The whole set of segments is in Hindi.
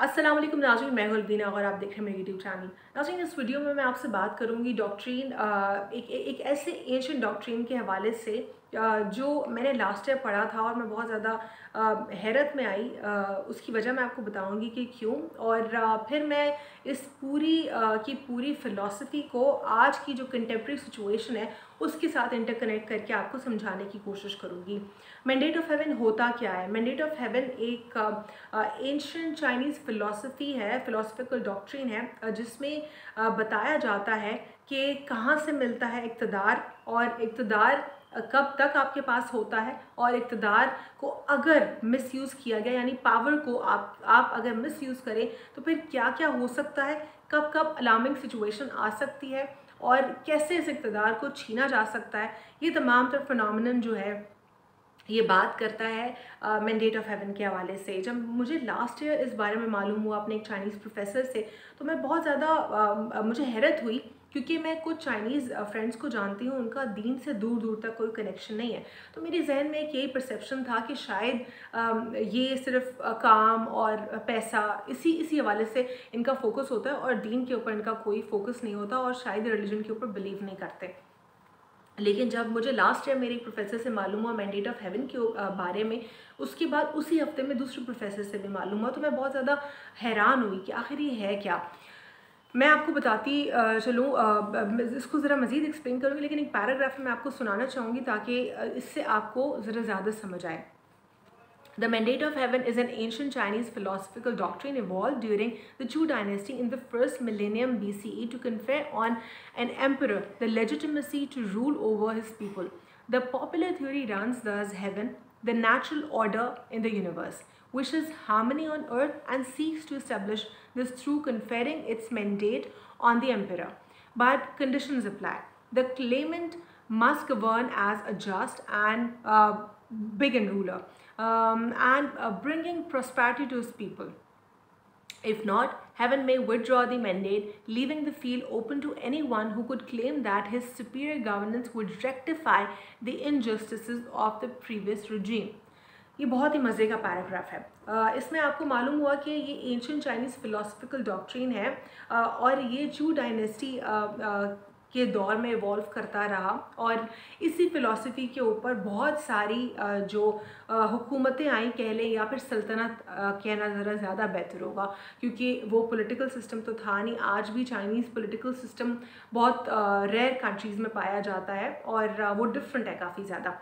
अस्सलाम वालेकुम नाज़रीन, मैं हूं अलबीना और आप देख रहे हैं मेरे यूट्यूब चैनल। नाज़रीन, इस वीडियो में मैं आपसे बात करूंगी डॉक्ट्रीन, एक ऐसे एंशिएंट डॉक्ट्रीन के हवाले से जो मैंने लास्ट ईयर पढ़ा था और मैं बहुत ज़्यादा हैरत में आई। उसकी वजह मैं आपको बताऊंगी कि क्यों, और फिर मैं इस की पूरी फ़िलासफ़ी को आज की जो कंटेम्प्रेरी सिचुएशन है उसके साथ इंटरकनेक्ट करके आपको समझाने की कोशिश करूँगी। मैंडेट ऑफ हेवन होता क्या है? मैंडेट ऑफ हेवन एक एंशिएंट चाइनीज़ फ़िलासफ़ी है, फ़िलासफ़िकल डॉक्ट्रिन है, जिसमें बताया जाता है कि कहाँ से मिलता है इक़्तिदार, और इक़्तिदार कब तक आपके पास होता है, और इक़्तिदार को अगर मिसयूज़ किया गया, यानी पावर को आप अगर मिसयूज़ करें तो फिर क्या क्या हो सकता है, कब कब अलार्मिंग सिचुएशन आ सकती है, और कैसे इस इक़्तिदार को छीना जा सकता है। ये तमाम तर फिनोमिनन जो है ये बात करता है मैंडेट ऑफ हेवन के हवाले से। जब मुझे लास्ट ईयर इस बारे में मालूम हुआ अपने एक चाइनीज़ प्रोफेसर से, तो मैं बहुत ज़्यादा मुझे हैरत हुई, क्योंकि मैं कुछ चाइनीज़ फ्रेंड्स को जानती हूँ, उनका दीन से दूर दूर तक कोई कनेक्शन नहीं है। तो मेरे जहन में एक यही परसेप्शन था कि शायद ये सिर्फ काम और पैसा, इसी हवाले से इनका फोकस होता है, और दीन के ऊपर इनका कोई फोकस नहीं होता, और शायद रिलीजन के ऊपर बिलीव नहीं करते। लेकिन जब मुझे लास्ट ईयर मेरे एक प्रोफेसर से मालूम हुआ मैंडेट ऑफ हेवन के बारे में, उसके बाद उसी हफ्ते में दूसरे प्रोफेसर से भी मालूम हुआ, तो मैं बहुत ज़्यादा हैरान हुई कि आखिर ये है क्या। मैं आपको बताती चलूँ, इसको ज़रा मज़ीद एक्सप्लेन करूँगी, लेकिन एक पैराग्राफ मैं आपको सुनाना चाहूँगी ताकि इससे आपको ज़रा ज़्यादा समझ आए। The mandate of heaven is an ancient Chinese philosophical doctrine evolved during the Chu dynasty in the first millennium BCE to confer on an emperor the legitimacy to rule over his people. The popular theory runs thus: heaven, the natural order in the universe, wishes harmony on earth and seeks to establish this through conferring its mandate on the emperor. But conditions apply. The claimant must govern as a just and big and ruler, and bringing prosperity to his people. If not, heaven may withdraw the mandate, leaving the field open to anyone who could claim that his superior governance would rectify the injustices of the previous regime. ये बहुत ही मज़े का पैराग्राफ है। इसमें आपको मालूम हुआ कि ये एंशिएंट चाइनीज़ फ़िलासफ़िकल डॉक्ट्रिन है, और ये चू डायनेस्टी के दौर में इवॉल्व करता रहा, और इसी फ़िलासफ़ी के ऊपर बहुत सारी जो हुकूमतें आई कह लें, या फिर सल्तनत कहना ज़रा ज़्यादा बेहतर होगा, क्योंकि वो पॉलिटिकल सिस्टम तो था नहीं। आज भी चाइनीज़ पॉलिटिकल सिस्टम बहुत रेयर कंट्रीज़ में पाया जाता है, और वो डिफरेंट है काफ़ी ज़्यादा।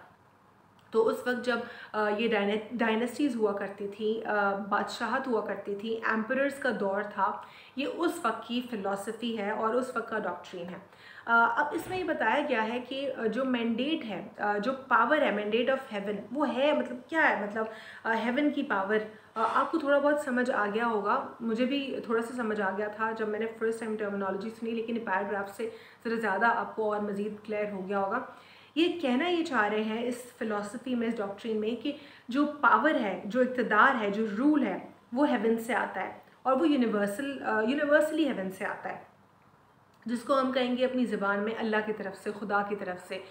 तो उस वक्त जब ये डायनेस्टीज़ हुआ करती थी, बादशाहत हुआ करती थी, एम्परर्स का दौर था, ये उस वक्त की फ़िलासफ़ी है और उस वक्त का डॉक्ट्रिन है। अब इसमें ये बताया गया है कि जो मैंडेट है, जो पावर है, मैंडेट ऑफ हेवन, वो है मतलब क्या है, मतलब हेवन की पावर। आपको थोड़ा बहुत समझ आ गया होगा, मुझे भी थोड़ा सा समझ आ गया था जब मैंने फर्स्ट टाइम टर्मिनोलॉजी सुनी, लेकिन पैराग्राफ से ज़रा ज़्यादा आपको और मज़ीद क्लियर हो गया होगा। ये कहना ये चाह रहे हैं इस फ़िलासफ़ी में, इस डॉक्ट्रिन में, कि जो पावर है, जो इक़्तिदार है, जो रूल है, वो हेवन से आता है, और वो यूनिवर्सली हेवन से आता है, जिसको हम कहेंगे अपनी ज़बान में अल्लाह की तरफ से, खुदा की तरफ से।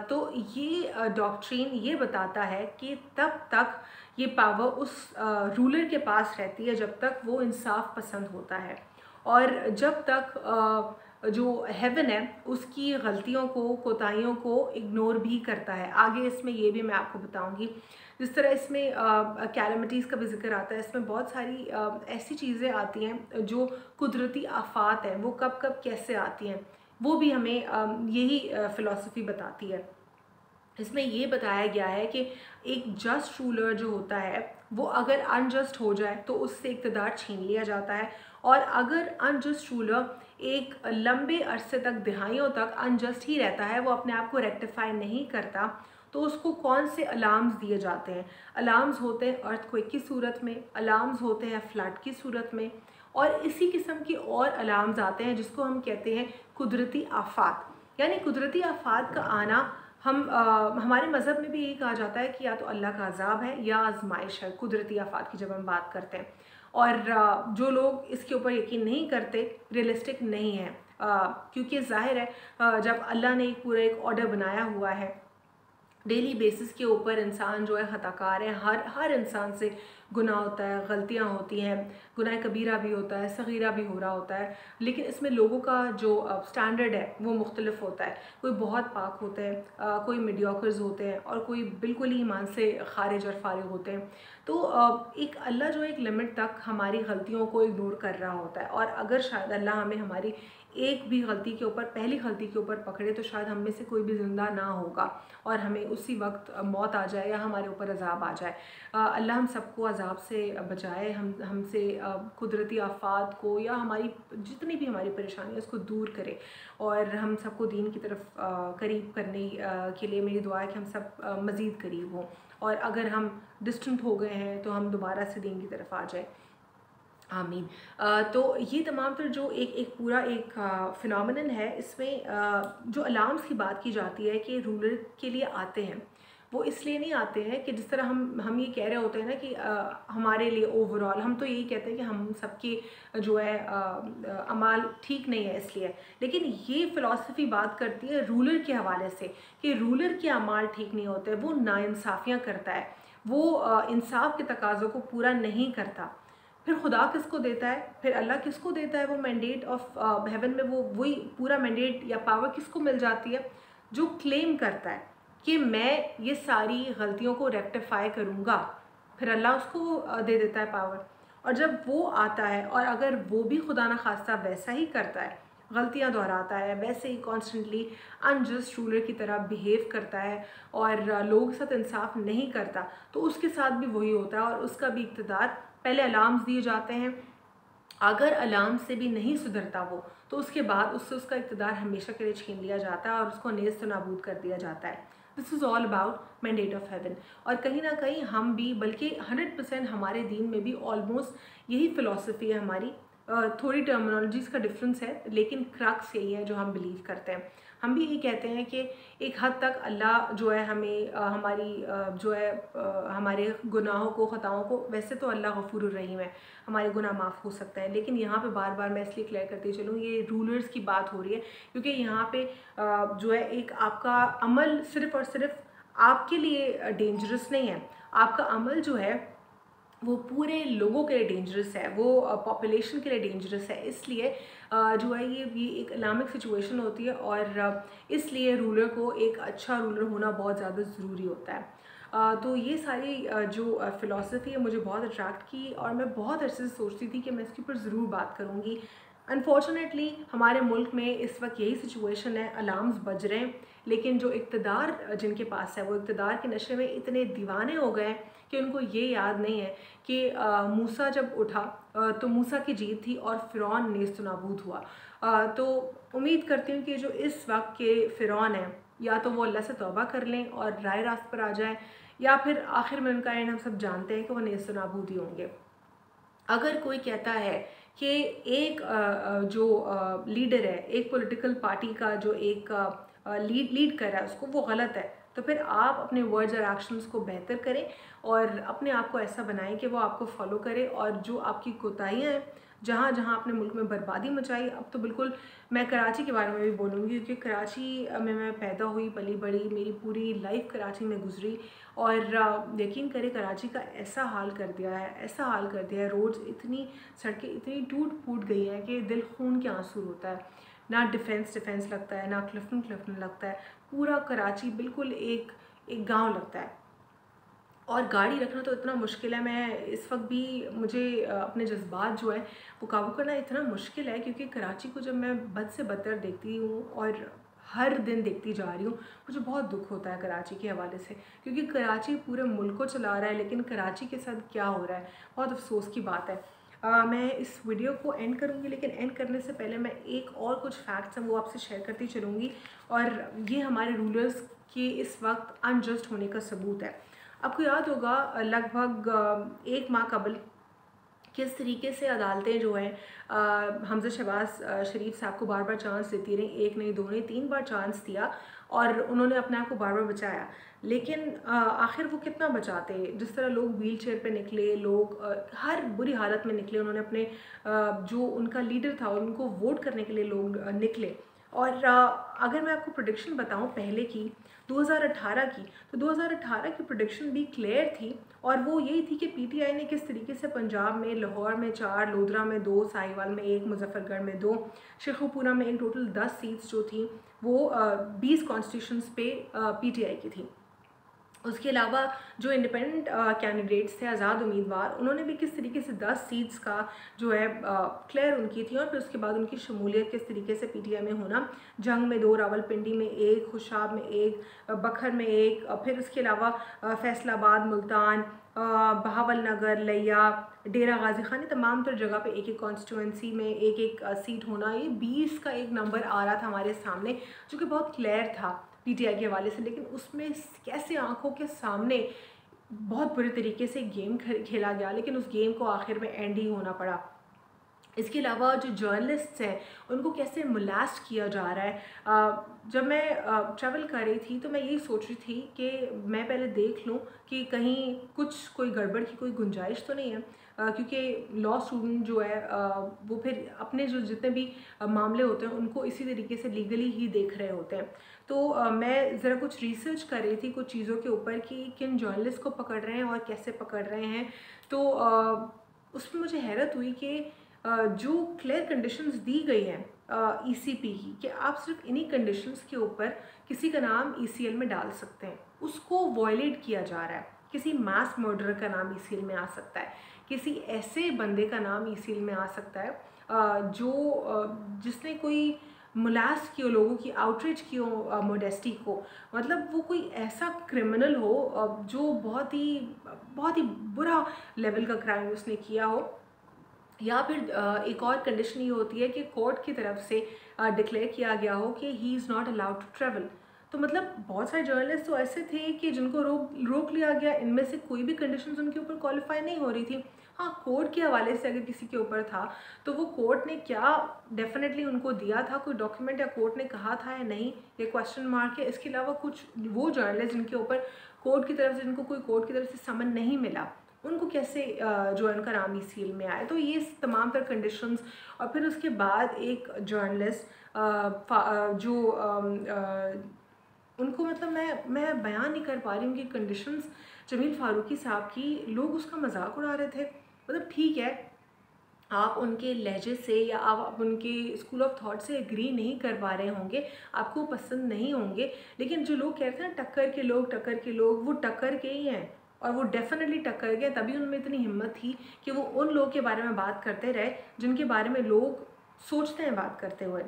तो ये डॉक्ट्रिन ये बताता है कि तब तक ये पावर उस रूलर के पास रहती है जब तक वो इंसाफ पसंद होता है, और जब तक जो हेवन है उसकी गलतियों को, कोताहियों को इग्नोर भी करता है। आगे इसमें ये भी मैं आपको बताऊंगी। जिस तरह इसमें कैलमिटीज़ का भी जिक्र आता है, इसमें बहुत सारी ऐसी चीज़ें आती हैं जो कुदरती आफात हैं, वो कब कब कैसे आती हैं, वो भी हमें यही फ़िलासफ़ी बताती है। इसमें ये बताया गया है कि एक जस्ट रूलर जो होता है, वो अगर अनजस्ट हो जाए तो उससे इक़्तिदार छीन लिया जाता है, और अगर अनजस्ट रूलर एक लंबे अरसे तक, दिहाइयों तक अनजस्ट ही रहता है, वो अपने आप को रेक्टिफाई नहीं करता, तो उसको कौन से अलार्म्स दिए जाते हैं? अलार्म्स होते हैं अर्थक्वेक की सूरत में, अलार्म्स होते हैं फ्लड की सूरत में, और इसी किस्म के और अलार्म्स आते हैं जिसको हम कहते हैं कुदरती आफात। यानी कुदरती आफात का आना, हमारे मज़हब में भी यही कहा जाता है कि या तो अल्लाह का अज़ाब है या आजमाइश है, कुदरती आफात की जब हम बात करते हैं। और जो लोग इसके ऊपर यकीन नहीं करते, रियलिस्टिक नहीं है, क्योंकि ज़ाहिर है जब अल्लाह ने पूरा एक ऑर्डर बनाया हुआ है, डेली बेसिस के ऊपर इंसान जो है ख़ताकार है। हर इंसान से गुनाह होता है, गलतियाँ होती हैं, गुनाह कबीरा भी होता है, सगीरा भी हो रहा होता है। लेकिन इसमें लोगों का जो स्टैंडर्ड है वो मुख्तलिफ होता है। कोई बहुत पाक होते हैं, कोई मीडियोकर्स होते हैं और कोई बिल्कुल ही ईमान से खारिज और फारिग होते हैं। तो एक अल्लाह जो है एक लिमिट तक हमारी गलतियों को इग्नोर कर रहा होता है, और अगर शायद अल्लाह हमें हमारी एक भी गलती के ऊपर, पहली गलती के ऊपर पकड़े, तो शायद हम में से कोई भी ज़िंदा ना होगा और हमें उसी वक्त मौत आ जाए या हमारे ऊपर अज़ाब आ जाए। अल्लाह हम सबको अज़ाब से बचाए, हमसे कुदरती आफ़ात को या हमारी जितनी भी हमारी परेशानी है उसको दूर करे, और हम सबको दीन की तरफ करीब करने के लिए मेरी दुआ है कि हम सब मज़ीद करीब हों, और अगर हम डिस्टेंट हो गए हैं तो हम दोबारा से दीन की तरफ आ जाए। आमीन। तो ये तमाम तर जो एक पूरा एक फ़िनोमेनन है, इसमें जो अलार्म्स की बात की जाती है कि रूलर के लिए आते हैं, वो इसलिए नहीं आते हैं कि जिस तरह हम ये कह रहे होते हैं ना कि हमारे लिए ओवरऑल हम तो यही कहते हैं कि हम सबके जो है अमाल ठीक नहीं है इसलिए। लेकिन ये फ़िलॉसफ़ी बात करती है रूलर के हवाले से कि रूलर के अमाल ठीक नहीं होते, वो नाइंसाफ़ियाँ करता है, वो इंसाफ के तकाज़ों को पूरा नहीं करता। फिर खुदा किसको देता है, फिर अल्लाह किसको देता है वो मैंडेट ऑफ हेवन में, वो वही पूरा मैंडेट या पावर किसको मिल जाती है, जो क्लेम करता है कि मैं ये सारी गलतियों को रेक्टिफाई करूँगा। फिर अल्लाह उसको दे देता है पावर। और जब वो आता है और अगर वो भी खुदा न खास्ता वैसा ही करता है, गलतियाँ दोहराता है, वैसे ही कॉन्स्टेंटली अनजस्ट रूलर की तरह बिहेव करता है और लोगों के साथ इंसाफ नहीं करता, तो उसके साथ भी वही होता है और उसका भी इक़्तिदार, पहले अलार्म्स दिए जाते हैं, अगर अलार्म से भी नहीं सुधरता वो, तो उसके बाद उससे उसका इक़्तिदार हमेशा के लिए छीन लिया जाता है और उसको नेस्त नाबूद कर दिया जाता है। This is all about mandate of haven. और कहीं ना कहीं हम भी, बल्कि 100% हमारे दीन में भी ऑलमोस्ट यही फ़िलॉसफ़ी है हमारी। थोड़ी टर्मिनोलॉजीज़ का डिफरेंस है, लेकिन क्रक्स यही है जो हम बिलीव करते हैं। हम भी यही कहते हैं कि एक हद तक अल्लाह जो है हमें हमारी जो है हमारे गुनाहों को, ख़ताओं को, वैसे तो अल्लाह गफूरुर रहीम है, हमारे गुनाह माफ़ हो सकते हैं, लेकिन यहाँ पे बार बार मैं इसलिए क्लियर करती चलूँ, ये रूलर्स की बात हो रही है क्योंकि यहाँ पे जो है एक आपका अमल सिर्फ़ और सिर्फ आपके लिए डेंजरस नहीं है, आपका अमल जो है वो पूरे लोगों के लिए डेंजरस है, वो पॉपुलेशन के लिए डेंजरस है। इसलिए जो है ये एक अलार्मिक सिचुएशन होती है और इसलिए रूलर को एक अच्छा रूलर होना बहुत ज़्यादा ज़रूरी होता है। तो ये सारी जो फ़िलॉसफ़ी है मुझे बहुत अट्रैक्ट की और मैं बहुत अरसे से सोचती थी कि मैं इसके ऊपर ज़रूर बात करूँगी। अनफॉर्चुनेटली हमारे मुल्क में इस वक्त यही सिचुएशन है, अलार्म्स बज रहे हैं, लेकिन जो इक़्तिदार जिनके पास है वो इक़्तिदार के नशे में इतने दीवाने हो गए हैं कि उनको ये याद नहीं है कि मूसा जब उठा तो मूसा की जीत थी और फ़िरौन नेस्त नाबूद हुआ। तो उम्मीद करती हूँ कि जो इस वक्त के फ़िरौन हैं, या तो वो अल्लाह से तौबा कर लें और राह रास्त पर आ जाएं, या फिर आखिर में उनका एंड हम सब जानते हैं कि वो नेस्त नाबूद ही होंगे। अगर कोई कहता है कि एक जो लीडर है, एक पॉलिटिकल पार्टी का जो एक लीड कर रहा है उसको, वो गलत है, तो फिर आप अपने वर्ड्स और एक्शंस को बेहतर करें और अपने आप को ऐसा बनाएं कि वो आपको फॉलो करे, और जो आपकी कोताहियाँ हैं, जहाँ जहाँ अपने मुल्क में बर्बादी मचाई, अब तो बिल्कुल मैं कराची के बारे में भी बोलूँगी क्योंकि कराची में मैं पैदा हुई, पली बड़ी, मेरी पूरी लाइफ कराची में गुजरी, और यकीन करें कराची का ऐसा हाल कर दिया है, ऐसा हाल कर दिया है, रोड्स इतनी, सड़कें इतनी टूट फूट गई हैं कि दिल खून के आंसू होता है। ना डिफेंस लगता है, ना क्लिफ्टन लगता है, पूरा कराची बिल्कुल एक गांव लगता है। और गाड़ी रखना तो इतना मुश्किल है, मैं इस वक्त भी, मुझे अपने जज्बात जो है वो काबू करना इतना मुश्किल है क्योंकि कराची को जब मैं बद से बदतर देखती हूँ और हर दिन देखती जा रही हूँ, मुझे बहुत दुख होता है कराची के हवाले से, क्योंकि कराची पूरे मुल्क को चला रहा है, लेकिन कराची के साथ क्या हो रहा है, बहुत अफसोस की बात है। मैं इस वीडियो को एंड करूँगी, लेकिन एंड करने से पहले मैं एक और कुछ फैक्ट्स हैं वो आपसे शेयर करती चलूँगी, और ये हमारे रूलर्स के इस वक्त अनजस्ट होने का सबूत है। आपको याद होगा लगभग 1 माह कबल किस तरीके से अदालतें जो हैं हमज़ा शहबाज शरीफ साहब को बार बार चांस देती रहीं, 1 नहीं 2 नहीं 3 बार चांस दिया और उन्होंने अपने आप को बार बार बचाया, लेकिन आखिर वो कितना बचाते। जिस तरह लोग व्हील चेयर पर निकले, लोग हर बुरी हालत में निकले, उन्होंने अपने जो उनका लीडर था उनको वोट करने के लिए लोग निकले। और अगर मैं आपको प्रेडिक्शन बताऊं पहले की, 2018 की। तो 2018 की प्रेडिक्शन भी क्लियर थी और वो यही थी कि पीटीआई ने किस तरीके से पंजाब में लाहौर में 4, लोधरा में 2, साहिवाल में 1, मुजफ्फरगढ़ में 2, शेखुपुरा में 1, टोटल 10 सीट्स जो थी वो 20 कॉन्स्टिट्यूशंस पे पीटीआई की थी। उसके अलावा जो इंडिपेंडेंट कैंडिडेट्स थे, आज़ाद उम्मीदवार, उन्होंने भी किस तरीके से 10 सीट्स का जो है क्लियर उनकी थी और फिर उसके बाद उनकी शमूलियत किस तरीके से पीटीआई में होना, जंग में 2, रावलपिंडी में 1, खुशाब में 1, बखर में 1, फिर उसके अलावा फैसलाबाद, मुल्तान, बहावल नगर, लिया, डेरा गाजी खान, तमाम तर जगह पे एक एक कॉन्स्टिट्यूंसी में एक एक सीट होना, ये 20 का एक नंबर आ रहा था हमारे सामने जो कि बहुत क्लियर था पीटीआई के हवाले से। लेकिन उसमें कैसे आंखों के सामने बहुत बुरे तरीके से गेम खेला गया, लेकिन उस गेम को आखिर में एंड ही होना पड़ा। इसके अलावा जो जर्नलिस्ट्स हैं उनको कैसे मोलास्ट किया जा रहा है। जब मैं ट्रैवल कर रही थी तो मैं यही सोच रही थी कि मैं पहले देख लूँ कि कहीं कोई गड़बड़ की कोई गुंजाइश तो नहीं है, क्योंकि लॉ स्टूडेंट जो है वो फिर अपने जो जितने भी मामले होते हैं उनको इसी तरीके से लीगली ही देख रहे होते हैं। तो मैं ज़रा कुछ रिसर्च कर रही थी कुछ चीज़ों के ऊपर कि किन जर्नलिस्ट को पकड़ रहे हैं और कैसे पकड़ रहे हैं। तो उसमें मुझे हैरत हुई कि जो क्लियर कंडीशंस दी गई हैं ईसीपी की कि आप सिर्फ इन्हीं कंडीशंस के ऊपर किसी का नाम ईसीएल में डाल सकते हैं, उसको वॉयलेट किया जा रहा है। किसी मास मर्डर का नाम ईसीएल में आ सकता है, किसी ऐसे बंदे का नाम ईसीएल में आ सकता है जिसने कोई मोलास्ट किया, लोगों की आउटरीच की हो मोडेस्टी को, मतलब वो कोई ऐसा क्रिमिनल हो जो बहुत ही बुरा लेवल का क्राइम उसने किया हो। या फिर एक और कंडीशन ये होती है कि कोर्ट की तरफ से डिक्लेयर किया गया हो कि he is not allowed to travel. तो मतलब बहुत सारे जर्नलिस्ट तो ऐसे थे कि जिनको रोक लिया गया, इनमें से कोई भी कंडीशंस उनके ऊपर क्वालिफाई नहीं हो रही थी। हाँ, कोर्ट के हवाले से अगर किसी के ऊपर था तो वो कोर्ट ने क्या डेफिनेटली उनको दिया था, कोई डॉक्यूमेंट या कोर्ट ने कहा था या नहीं, ये क्वेश्चन मार्क है। इसके अलावा कुछ वो जर्नलिस्ट जिनके ऊपर कोर्ट की तरफ से, जिनको कोई कोर्ट की तरफ से समन नहीं मिला, उनको कैसे जो है उनका नाम ईसीएल में आए। तो ये तमाम तर कंडीशंस। और फिर उसके बाद एक जर्नलिस्ट जो उनको मतलब मैं बयान नहीं कर पा रही उनकी कंडीशंस, जमील फारूकी साहब की, लोग उसका मजाक उड़ा रहे थे। मतलब ठीक है, आप उनके लहजे से या आप उनके स्कूल ऑफ थॉट से एग्री नहीं कर पा रहे होंगे, आपको पसंद नहीं होंगे, लेकिन जो लोग कहते हैं ना टक्कर के लोग, वो टक्कर के ही हैं और वो डेफिनेटली टक्कर गए। तभी उनमें इतनी हिम्मत थी कि वो उन लोगों के बारे में बात करते रहे जिनके बारे में लोग सोचते हैं बात करते हुए।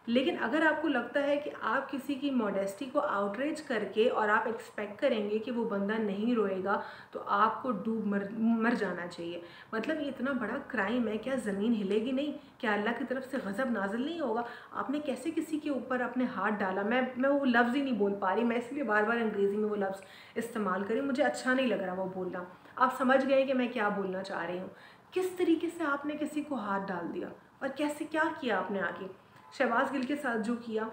लेकिन अगर आपको लगता है कि आप किसी की मॉडेस्टी को आउटरीच करके और आप एक्सपेक्ट करेंगे कि वो बंदा नहीं रोएगा, तो आपको डूब मर जाना चाहिए। मतलब ये इतना बड़ा क्राइम है, क्या ज़मीन हिलेगी नहीं? क्या अल्लाह की तरफ से गज़ब नाजिल नहीं होगा? आपने कैसे किसी के ऊपर अपने हाथ डाला? मैं वो लफ्ज़ ही नहीं बोल पा रही, मैं इसलिए बार बार अंग्रेज़ी में वो लफ्ज़ इस्तेमाल करी, मुझे अच्छा नहीं लग रहा वो बोलना। आप समझ गए कि मैं क्या बोलना चाह रही हूँ। किस तरीके से आपने किसी को हाथ डाल दिया और कैसे क्या किया आपने आगे? शहबाज गिल के साथ जो किया,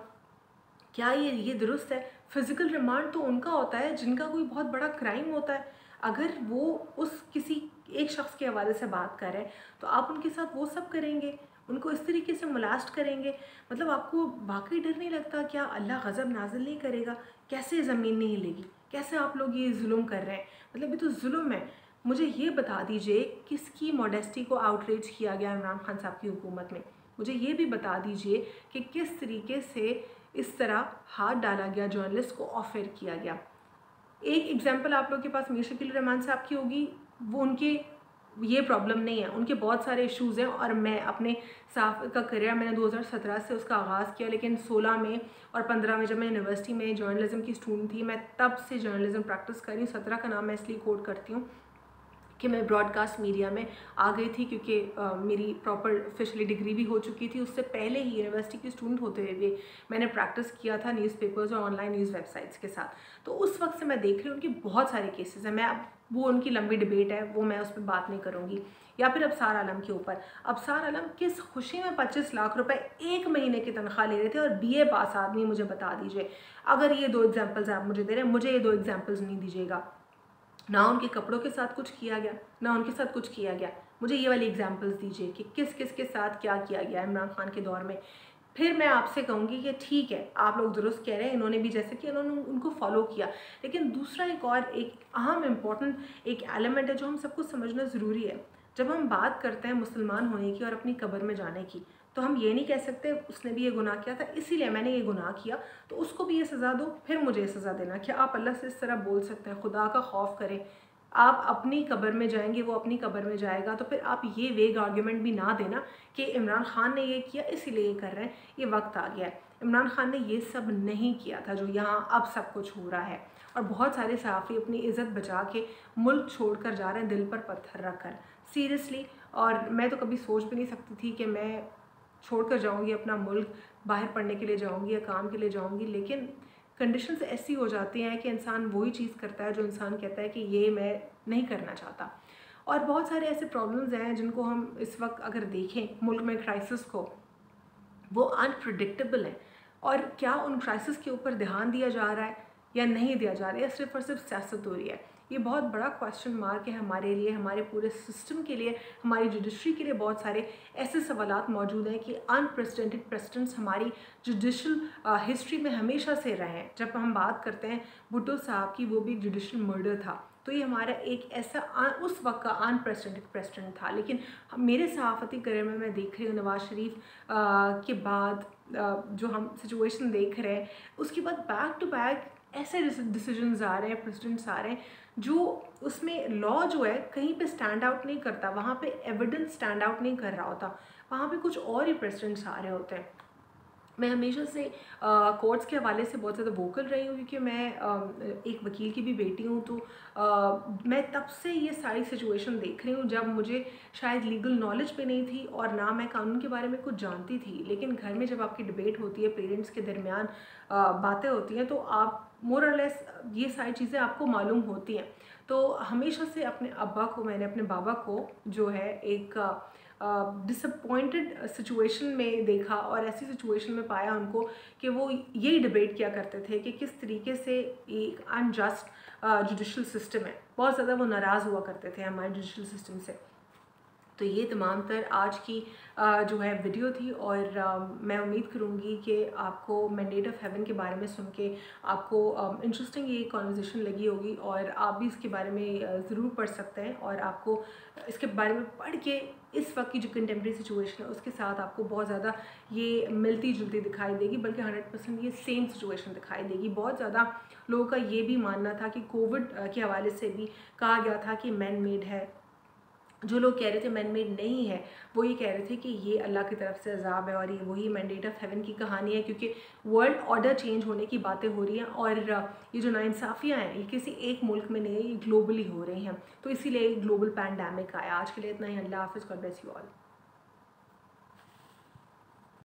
क्या ये दुरुस्त है? फिज़िकल रिमांड तो उनका होता है जिनका कोई बहुत बड़ा क्राइम होता है। अगर वो उस किसी एक शख्स के हवाले से बात कर रहे हैं तो आप उनके साथ वो सब करेंगे, उनको इस तरीके से मोलास्ट करेंगे। मतलब आपको वाकई डर नहीं लगता क्या अल्लाह गज़ब नाजिल नहीं करेगा? कैसे ज़मीन नहीं हिलेगी? कैसे आप लोग ये जुल्म कर रहे हैं? मतलब ये तो जुल्म है। मुझे ये बता दीजिए किसकी मॉडेस्टी को आउटरीच किया गया इमरान खान साहब की हुकूमत में? मुझे ये भी बता दीजिए कि किस तरीके से इस तरह हाथ डाला गया, जर्नलिस्ट को ऑफर किया गया। एक एग्जांपल आप लोग के पास मीर शकील रहमान साहब की होगी, वो उनके ये प्रॉब्लम नहीं है, उनके बहुत सारे इश्यूज़ हैं। और मैं अपने साफ का करियर मैंने 2017 से उसका आगाज़ किया, लेकिन 16 में और 15 में जब मैं यूनिवर्सिटी में जर्नलिज्म की स्टूडेंट थी, मैं तब से जर्नलिज्म प्रैक्टिस कर रही हूँ। 17 का नाम मैं इसलिए कोट करती हूँ कि मैं ब्रॉडकास्ट मीडिया में आ गई थी, क्योंकि मेरी प्रॉपर ऑफिशियली डिग्री भी हो चुकी थी। उससे पहले ही यूनिवर्सिटी की स्टूडेंट होते हुए मैंने प्रैक्टिस किया था न्यूज़पेपर्स और ऑनलाइन न्यूज़ वेबसाइट्स के साथ। तो उस वक्त से मैं देख रही हूँ उनकी बहुत सारे केसेस हैं। मैं अब वो उनकी लंबी डिबेट है, वो मैं उस पर बात नहीं करूँगी। या फिर अबसार आलम के ऊपर, अबसार आलम किस खुशी में 25 लाख रुपए एक महीने की तनख्वाह ले रहे थे और बीए पास आदमी, मुझे बता दीजिए। अगर ये 2 एग्जाम्पल्स आप मुझे दे रहे हैं, मुझे ये 2 एग्जाम्पल्स नहीं दीजिएगा। ना उनके कपड़ों के साथ कुछ किया गया, ना उनके साथ कुछ किया गया। मुझे ये वाली एग्जांपल्स दीजिए कि किस किस के साथ क्या किया गया इमरान खान के दौर में। फिर मैं आपसे कहूँगी कि ठीक है, आप लोग दुरुस्त कह रहे हैं, इन्होंने भी जैसे कि इन्होंने उनको फॉलो किया। लेकिन दूसरा एक अहम इम्पॉर्टेंट एक एलिमेंट है जो हम सबको समझना ज़रूरी है। जब हम बात करते हैं मुसलमान होने की और अपनी कब्र में जाने की, तो हम ये नहीं कह सकते उसने भी ये गुनाह किया था इसीलिए मैंने ये गुनाह किया तो उसको भी ये सज़ा दो फिर मुझे ये सज़ा देना। क्या आप अल्लाह से इस तरह बोल सकते हैं? खुदा का खौफ करें। आप अपनी कब्र में जाएंगे, वो अपनी कब्र में जाएगा, तो फिर आप ये वेग आर्ग्यूमेंट भी ना देना कि इमरान खान ने ये किया इसीलिए ये कर रहे हैं। ये वक्त आ गया है, इमरान खान ने ये सब नहीं किया था जो यहाँ अब सब कुछ हो रहा है। और बहुत सारे सहाफ़ी अपनी इज़्ज़त बचा के मुल्क छोड़ कर जा रहे हैं दिल पर पत्थर रख कर, सीरियसली। और मैं तो कभी सोच भी नहीं सकती थी कि मैं छोड़ कर जाऊँगी अपना मुल्क, बाहर पढ़ने के लिए जाऊँगी या काम के लिए जाऊँगी, लेकिन कंडीशंस ऐसी हो जाती हैं कि इंसान वही चीज़ करता है जो इंसान कहता है कि ये मैं नहीं करना चाहता। और बहुत सारे ऐसे प्रॉब्लम्स हैं जिनको हम इस वक्त अगर देखें मुल्क में क्राइसिस को, वो अनप्रिडिक्टेबल है। और क्या उन क्राइसिस के ऊपर ध्यान दिया जा रहा है या नहीं दिया जा रहा है, या सिर्फ और सिर्फ सियासत हो रही है? ये बहुत बड़ा क्वेश्चन मार्क है हमारे लिए, हमारे पूरे सिस्टम के लिए, हमारी जुडिशरी के लिए। बहुत सारे ऐसे सवालात मौजूद हैं कि अनप्रेसिडेंटेड प्रेसिडेंट्स हमारी जुडिशल हिस्ट्री में हमेशा से रहे हैं। जब हम बात करते हैं भुट्टो साहब की, वो भी जुडिशल मर्डर था, तो ये हमारा एक ऐसा उस वक्त का अनप्रेसिडेंटेड प्रेसिडेंट था। लेकिन मेरे सहाफ़ती करियर में मैं देख रही हूँ नवाज़ शरीफ के बाद जो हम सिचुएशन देख रहे हैं, उसके बाद बैक टू बैक ऐसे डिसीजंस आ रहे हैं, प्रेसिडेंट्स आ रहे हैं जो उसमें लॉ जो है कहीं पे स्टैंड आउट नहीं करता, वहाँ पे एविडेंस स्टैंड आउट नहीं कर रहा होता, वहाँ पे कुछ और ही प्रेसिडेंट्स आ रहे होते हैं। मैं हमेशा से कोर्ट्स के हवाले से बहुत ज़्यादा वोकल रही हूँ क्योंकि मैं एक वकील की भी बेटी हूँ। तो मैं तब से ये सारी सिचुएशन देख रही हूँ जब मुझे शायद लीगल नॉलेज भी नहीं थी और ना मैं कानून के बारे में कुछ जानती थी। लेकिन घर में जब आपकी डिबेट होती है, पेरेंट्स के दरमियान बातें होती हैं, तो आप मोर और लेस ये सारी चीज़ें आपको मालूम होती हैं। तो हमेशा से अपने अब्बा को, मैंने अपने बाबा को जो है एक डिसअपॉइंटेड सिचुएशन में देखा और ऐसी सिचुएशन में पाया उनको कि वो यही डिबेट किया करते थे कि किस तरीके से एक अनजस्ट जुडिशल सिस्टम है। बहुत ज़्यादा वो नाराज़ हुआ करते थे हमारे जुडिशल सिस्टम से। तो ये तमाम तर आज की जो है वीडियो थी, और मैं उम्मीद करूँगी कि आपको मैंडेट ऑफ हेवन के बारे में सुन के आपको इंटरेस्टिंग ये कॉन्वर्सेशन लगी होगी, और आप भी इसके बारे में ज़रूर पढ़ सकते हैं। और आपको इसके बारे में पढ़ के इस वक्त की जो कंटेम्प्रेरी सिचुएशन है उसके साथ आपको बहुत ज़्यादा ये मिलती जुलती दिखाई देगी, बल्कि 100% ये सेम सिचुएशन दिखाई देगी। बहुत ज़्यादा लोगों का ये भी मानना था कि कोविड के हवाले से भी कहा गया था कि मैन मेड है। जो लोग कह रहे थे मैन मेड नहीं है, वो ये कह रहे थे कि ये अल्लाह की तरफ से अजाब है और ये वही मैंडेट ऑफ हेवन की कहानी है, क्योंकि वर्ल्ड ऑर्डर चेंज होने की बातें हो रही हैं। और ये जो नाइंसाफ़ियाँ हैं ये किसी एक मुल्क में नहीं है, ये ग्लोबली हो रही हैं। तो इसीलिए ग्लोबल पैंडेमिक आया। आज के लिए इतना ही। अल्लाह हाफ़िज़। God bless you all.